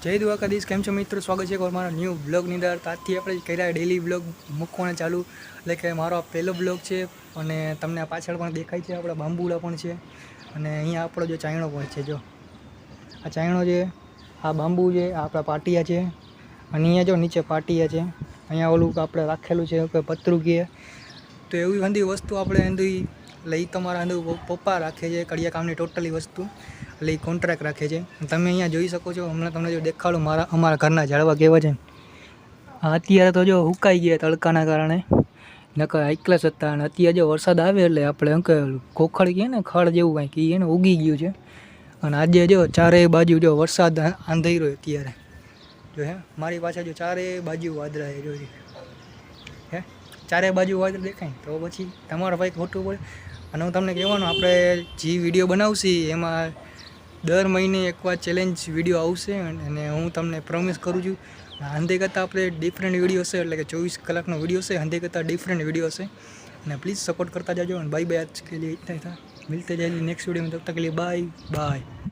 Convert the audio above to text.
જય દ્વારકાધીશ, કેમ છો મિત્રો? સ્વાગત છે અમારા ન્યૂ બ્લોગની અંદર. આજથી આપણે કર્યા ડેલી બ્લોગ મૂકવાના ચાલુ, એટલે કે મારો આ પહેલો બ્લોગ છે. અને તમને આ પાછળ પણ દેખાય છે આપણા બાંબુડા પણ છે. અને અહીંયા આપણો જો ચાયણો પણ છે. જો આ ચાયણો છે, આ બાંબુ છે, આ આપણા પાટિયા છે. અને અહીંયા જો નીચે પાટિયા છે. અહીંયા ઓલું આપણે રાખેલું છે કે પતરું કહે, તો એવી બધી વસ્તુ આપણે અંદર લઈ તમારા અંદર પપ્પા રાખે છે કડિયા કામની ટોટલી વસ્તુ, એટલે એ કોન્ટ્રાક્ટ રાખે છે. તમે અહીંયા જોઈ શકો છો. હમણાં તમને જો દેખાડું અમારા ઘરના ઝાડવા કેવા છે. અત્યારે તો જો સુકાઈ ગયા તડકાના કારણે, નકર એકલા જ હતા. અને અત્યારે જો વરસાદ આવે એટલે આપણે અંકે કોખડ કહે ને, ખડ જેવું કાંઈક એને ઉગી ગયું છે. અને આજે જો ચારેય બાજુ જો વરસાદ આંધાઈ રહ્યો અત્યારે જો હે. મારી પાસે જો ચારેય બાજુ વાદળા જોઈ હે, ચારે બાજુ વાદળ દેખાય તો પછી તમારા ભાઈ ખોટું પડે. અને હું તમને કહેવાનું, આપણે જે વિડીયો બનાવશે એમાં દર મહિને એકવાર ચેલેન્જ વિડીયો આવશે. અને હું તમને પ્રોમિસ કરું છું, હંધે કરતાં આપણે ડિફરન્ટ વિડીયો હશે, એટલે કે 24 કલાકનો વિડીયો હશે, હંધે કરતાં ડિફરન્ટ વિડીયો હશે. અને પ્લીઝ સપોર્ટ કરતા જાજો. અને બાય બાય, આજ કે લીએ ઇतना ही था, मिलते जाएंगे नेक्स्ट वीडियो में, तब तक के लिए बाय बाय.